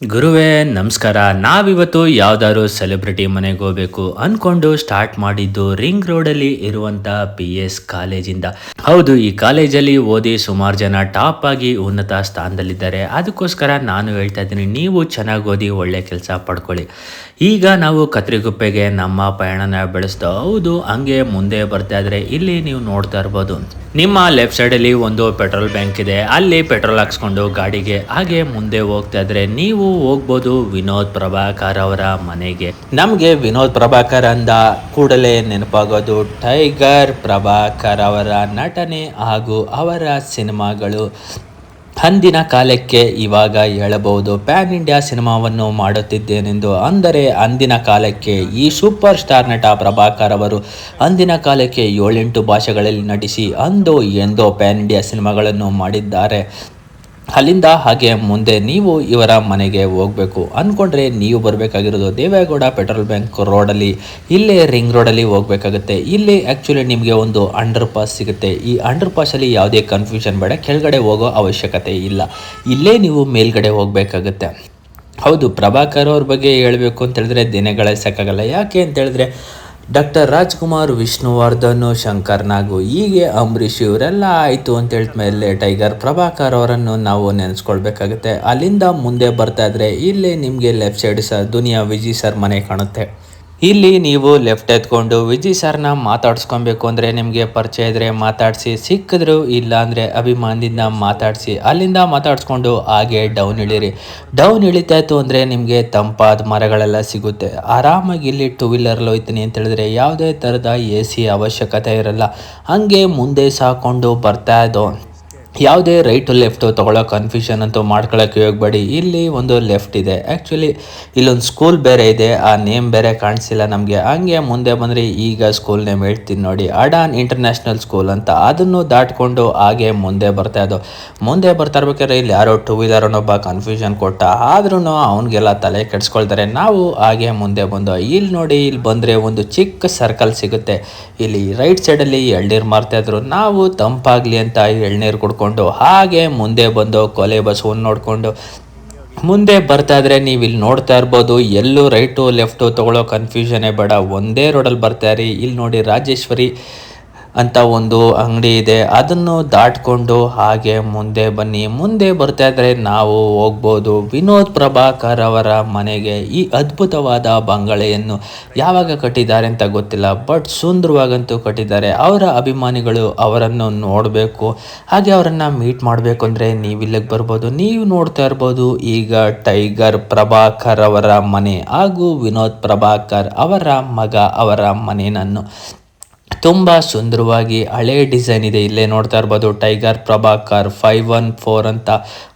ಗುರುವೇ ನಮಸ್ಕಾರ. ನಾವಿವತ್ತು ಯಾವ್ದಾದ್ರು ಸೆಲೆಬ್ರಿಟಿ ಮನೆಗೆ ಹೋಗ್ಬೇಕು ಅನ್ಕೊಂಡು ಸ್ಟಾರ್ಟ್ ಮಾಡಿದ್ದು ರಿಂಗ್ ರೋಡಲ್ಲಿ ಇರುವಂತ PS ಕಾಲೇಜಿಂದ. ಹೌದು, ಈ ಕಾಲೇಜಲ್ಲಿ ಓದಿ ಸುಮಾರು ಜನ ಟಾಪ್ ಆಗಿ ಉನ್ನತ ಸ್ಥಾನದಲ್ಲಿದ್ದಾರೆ. ಅದಕ್ಕೋಸ್ಕರ ನಾನು ಹೇಳ್ತಾ ಇದ್ದೀನಿ, ನೀವು ಚೆನ್ನಾಗಿ ಓದಿ ಒಳ್ಳೆ ಕೆಲಸ ಪಡ್ಕೊಳ್ಳಿ. ಈಗ ನಾವು ಕತ್ರಿಗುಪ್ಪೆಗೆ ನಮ್ಮ ಪಯಣನ ಬೆಳೆಸ್ತಾ ಹೌದು ಹಂಗೆ ಮುಂದೆ ಬರ್ತಾ ಇದ್ರೆ ಇಲ್ಲಿ ನೀವು ನೋಡ್ತಾ ಇರ್ಬೋದು, ನಿಮ್ಮ ಲೆಫ್ಟ್ ಸೈಡಲ್ಲಿ ಒಂದು ಪೆಟ್ರೋಲ್ ಬ್ಯಾಂಕ್ ಇದೆ. ಅಲ್ಲಿ ಪೆಟ್ರೋಲ್ ಹಾಕ್ಸ್ಕೊಂಡು ಗಾಡಿಗೆ ಹಾಗೆ ಮುಂದೆ ಹೋಗ್ತಾ ಇದ್ರೆ ನೀವು ಹೋಗ್ಬೋದು ವಿನೋದ್ ಪ್ರಭಾಕರ್ ಅವರ ಮನೆಗೆ. ನಮಗೆ ವಿನೋದ್ ಪ್ರಭಾಕರ್ ಅಂದ ಕೂಡಲೇ ನೆನಪಾಗೋದು ಟೈಗರ್ ಪ್ರಭಾಕರ್ ಅವರ ನಟನೆ ಹಾಗೂ ಅವರ ಸಿನಿಮಾಗಳು. ಅಂದಿನ ಕಾಲಕ್ಕೆ ಇವಾಗ ಹೇಳಬಹುದು ಪ್ಯಾನ್ ಇಂಡಿಯಾ ಸಿನಿಮಾವನ್ನು ಮಾಡುತ್ತಿದ್ದೇನೆಂದು. ಅಂದರೆ ಅಂದಿನ ಕಾಲಕ್ಕೆ ಈ ಸೂಪರ್ ಸ್ಟಾರ್ ನಟ ಪ್ರಭಾಕರ್ ಅವರು ಅಂದಿನ ಕಾಲಕ್ಕೆ 7-8 ಭಾಷೆಗಳಲ್ಲಿ ನಟಿಸಿ ಅಂದು ಎಂದೋ ಪ್ಯಾನ್ ಇಂಡಿಯಾ ಸಿನಿಮಾಗಳನ್ನು ಮಾಡಿದ್ದಾರೆ. ಅಲ್ಲಿಂದ ಹಾಗೆ ಮುಂದೆ ನೀವು ಇವರ ಮನೆಗೆ ಹೋಗಬೇಕು ಅಂದ್ಕೊಂಡ್ರೆ ನೀವು ಬರಬೇಕಾಗಿರೋದು ದೇವೇಗೌಡ ಪೆಟ್ರೋಲ್ ಬ್ಯಾಂಕ್ ರೋಡಲ್ಲಿ, ಇಲ್ಲೇ ರಿಂಗ್ ರೋಡಲ್ಲಿ ಹೋಗಬೇಕಾಗುತ್ತೆ. ಇಲ್ಲಿ ಆ್ಯಕ್ಚುಲಿ ನಿಮಗೆ ಒಂದು ಅಂಡರ್ ಪಾಸ್ ಸಿಗುತ್ತೆ. ಈ ಅಂಡರ್ ಪಾಸಲ್ಲಿ ಯಾವುದೇ ಕನ್ಫ್ಯೂಷನ್ ಬೇಡ, ಕೆಳಗಡೆ ಹೋಗೋ ಅವಶ್ಯಕತೆ ಇಲ್ಲ, ಇಲ್ಲೇ ನೀವು ಮೇಲ್ಗಡೆ ಹೋಗಬೇಕಾಗುತ್ತೆ. ಹೌದು, ಪ್ರಭಾಕರ್ ಅವ್ರ ಬಗ್ಗೆ ಹೇಳಬೇಕು ಅಂತ ಹೇಳಿದ್ರೆ ದಿನಗಳೇ ಸಾಕಾಗಲ್ಲ. ಯಾಕೆ ಅಂತ ಹೇಳಿದ್ರೆ ಡಾಕ್ಟರ್ ರಾಜ್ಕುಮಾರ್, ವಿಷ್ಣುವರ್ಧನ್, ಶಂಕರ್ ನಾಗು, ಹೀಗೆ ಅಂಬರೀಷ್ ಇವರೆಲ್ಲ ಆಯಿತು ಅಂತ ಹೇಳಿದ್ಮೇಲೆ ಟೈಗರ್ ಪ್ರಭಾಕರ್ ಅವರನ್ನು ನಾವು ನೆನೆಸ್ಕೊಳ್ಬೇಕಾಗುತ್ತೆ. ಅಲ್ಲಿಂದ ಮುಂದೆ ಬರ್ತಾ ಇದ್ರೆ ಇಲ್ಲಿ ನಿಮಗೆ left side Duniya Vijay sir ಮನೆ ಕಾಣುತ್ತೆ. ಇಲ್ಲಿ ನೀವು ಲೆಫ್ಟ್ ಎತ್ಕೊಂಡು ವಿಜಯ್ ಸರ್ನ ಮಾತಾಡ್ಸ್ಕೊಬೇಕು ಅಂದರೆ ನಿಮಗೆ ಪರಿಚಯ ಇದ್ದರೆ ಮಾತಾಡಿಸಿ, ಸಿಕ್ಕಿದ್ರು ಇಲ್ಲ ಅಂದರೆ ಅಭಿಮಾನದಿಂದ ಮಾತಾಡಿಸಿ. ಅಲ್ಲಿಂದ ಮಾತಾಡಿಸ್ಕೊಂಡು ಹಾಗೆ ಡೌನ್ ಇಳೀರಿ. ಡೌನ್ ಇಳಿತಾಯಿತು ಅಂದರೆ ನಿಮಗೆ ತಂಪಾದ ಮರಗಳೆಲ್ಲ ಸಿಗುತ್ತೆ. ಆರಾಮಾಗಿ ಇಲ್ಲಿ 2 ವೀಲರಲ್ಲಿ ಹೋಯ್ತೀನಿ ಅಂತ ಹೇಳಿದ್ರೆ ಯಾವುದೇ ಥರದ AC ಅವಶ್ಯಕತೆ ಇರಲ್ಲ. ಹಾಗೆ ಮುಂದೆ ಸಾಕೊಂಡು ಬರ್ತಾ ಇದ್ದೋ ಯಾವುದೇ ರೈಟು ಲೆಫ್ಟು ತೊಗೊಳ್ಳೋ ಕನ್ಫ್ಯೂಷನ್ ಅಂತೂ ಮಾಡ್ಕೊಳ್ಳೋಕ್ಕೆ ಹೋಗಬೇಡಿ. ಇಲ್ಲಿ ಒಂದು ಲೆಫ್ಟ್ ಇದೆ, ಆ್ಯಕ್ಚುಲಿ ಇಲ್ಲೊಂದು ಸ್ಕೂಲ್ ಬೇರೆ ಇದೆ, ಆ ನೇಮ್ ಬೇರೆ ಕಾಣಿಸಿಲ್ಲ ನಮಗೆ. ಹಂಗೆ ಮುಂದೆ ಬಂದರೆ ಈಗ ಸ್ಕೂಲ್ ನೇಮ್ ಹೇಳ್ತೀನಿ ನೋಡಿ, ಅಡಾನ್ ಇಂಟರ್ನ್ಯಾಷನಲ್ ಸ್ಕೂಲ್ ಅಂತ. ಅದನ್ನು ದಾಟ್ಕೊಂಡು ಹಾಗೆ ಮುಂದೆ ಬರ್ತಾ ಇದ್ದೋ. ಮುಂದೆ ಬರ್ತಾ ಇರ್ಬೇಕಾದ್ರೆ ಇಲ್ಲಿ ಯಾರೋ 2 ವೀಲರ್ ಅನ್ನೊಬ್ಬ ಕನ್ಫ್ಯೂಷನ್ ಕೊಟ್ಟ, ಆದ್ರೂ ಅವನಿಗೆಲ್ಲ ತಲೆ ಕೆಡಿಸ್ಕೊಳ್ತಾರೆ. ನಾವು ಹಾಗೆ ಮುಂದೆ ಬಂದೋ. ಇಲ್ಲಿ ನೋಡಿ, ಇಲ್ಲಿ ಬಂದರೆ ಒಂದು ಚಿಕ್ಕ ಸರ್ಕಲ್ ಸಿಗುತ್ತೆ. ಇಲ್ಲಿ ರೈಟ್ ಸೈಡಲ್ಲಿ ಎಳ್ನೀರು ಮಾರ್ತಾಯಿದ್ರು. ನಾವು ತಂಪಾಗಲಿ ಅಂತ ಎಳ್ನೀರು ಕುಡ್ಕೊಂಡು ಹಾಗೆ ಮುಂದೆ ಬಂದು ಕೊಲೆ ಬಸವನ್ನ ನೋಡಿಕೊಂಡು ಮುಂದೆ ಬರ್ತಾ ಇದ್ರೆ ನೀವು ಇಲ್ಲಿ ನೋಡ್ತಾ ಇರ್ಬೋದು, ಎಲ್ಲೂ ರೈಟು ಲೆಫ್ಟು ತೊಗೊಳ್ಳೋ ಕನ್ಫ್ಯೂಷನ್ನೇ ಬೇಡ, ಒಂದೇ ರೋಡಲ್ಲಿ ಬರ್ತಾ ಇರಿ. ಇಲ್ಲಿ ನೋಡಿ ರಾಜೇಶ್ವರಿ ಅಂತ ಒಂದು ಅಂಗಡಿ ಇದೆ, ಅದನ್ನು ದಾಟ್ಕೊಂಡು ಹಾಗೆ ಮುಂದೆ ಬನ್ನಿ. ಮುಂದೆ ಬರ್ತಾ ಇದ್ರೆ ನಾವು ಹೋಗ್ಬೋದು ವಿನೋದ್ ಪ್ರಭಾಕರ್ ಅವರ ಮನೆಗೆ. ಈ ಅದ್ಭುತವಾದ ಬಂಗಲೆಯನ್ನು ಯಾವಾಗ ಕಟ್ಟಿದ್ದಾರೆ ಅಂತ ಗೊತ್ತಿಲ್ಲ, ಬಟ್ ಸುಂದರವಾಗಂತೂ ಕಟ್ಟಿದ್ದಾರೆ. ಅವರ ಅಭಿಮಾನಿಗಳು ಅವರನ್ನು ನೋಡಬೇಕು, ಹಾಗೆ ಅವರನ್ನು ಮೀಟ್ ಮಾಡಬೇಕು ಅಂದರೆ ನೀವು ಇಲ್ಲಿಗೆ ಬರ್ಬೋದು. ನೀವು ನೋಡ್ತಾ ಇರ್ಬೋದು ಈಗ ಟೈಗರ್ ಪ್ರಭಾಕರ್ ಅವರ ಮನೆ ಹಾಗೂ ವಿನೋದ್ ಪ್ರಭಾಕರ್ ಅವರ ಮಗ ಅವರ ಮನೆಯನ್ನು ತುಂಬ ಸುಂದರವಾಗಿ ಹಳೆ ಡಿಸೈನ್ ಇದೆ. ಇಲ್ಲೇ ನೋಡ್ತಾ ಇರ್ಬೋದು ಟೈಗರ್ ಪ್ರಭಾಕರ್ 514 ಅಂತ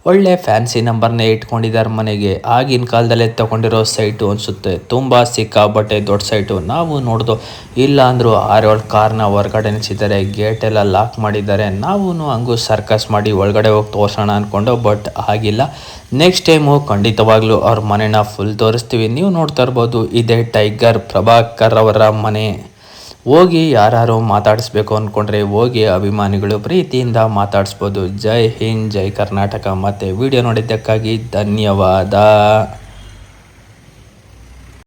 ಒಳ್ಳೆ ಫ್ಯಾನ್ಸಿ ನಂಬರ್ನೇ ಇಟ್ಕೊಂಡಿದ್ದಾರೆ ಮನೆಗೆ. ಆಗಿನ ಕಾಲದಲ್ಲೇ ತಗೊಂಡಿರೋ ಸೈಟು ಅನಿಸುತ್ತೆ, ತುಂಬ ಸಿಕ್ಕಾಬಟ್ಟೆ ದೊಡ್ಡ ಸೈಟು. ನಾವು ನೋಡ್ದು ಇಲ್ಲ ಅಂದರೂ 6-7 ಕಾರ್ನ ಹೊರಗಡೆ ನಿಲ್ಲಿಸಿದ್ದಾರೆ, ಗೇಟೆಲ್ಲ ಲಾಕ್ ಮಾಡಿದ್ದಾರೆ. ನಾವು ಹಂಗೂ ಸರ್ಕಸ್ ಮಾಡಿ ಒಳಗಡೆ ಹೋಗಿ ತೋರಿಸೋಣ ಅಂದ್ಕೊಂಡು, ಬಟ್ ಆಗಿಲ್ಲ. ನೆಕ್ಸ್ಟ್ ಟೈಮು ಖಂಡಿತವಾಗ್ಲೂ ಅವ್ರ ಮನೆನ ಫುಲ್ ತೋರಿಸ್ತೀವಿ. ನೀವು ನೋಡ್ತಾ ಇರ್ಬೋದು ಇದೇ ಟೈಗರ್ ಪ್ರಭಾಕರ್ ಅವರ ಮನೆ. ಹೋಗಿ ಯಾರು ಮಾತಾಡಿಸ್ಬೇಕು ಅಂದ್ಕೊಂಡ್ರೆ ಹೋಗಿ ಅಭಿಮಾನಿಗಳು ಪ್ರೀತಿಯಿಂದ ಮಾತಾಡಿಸ್ಬೋದು. ಜೈ ಹಿಂದ್, ಜೈ ಕರ್ನಾಟಕ. ಮತ್ತು ವಿಡಿಯೋ ನೋಡಿದ್ದಕ್ಕಾಗಿ ಧನ್ಯವಾದ.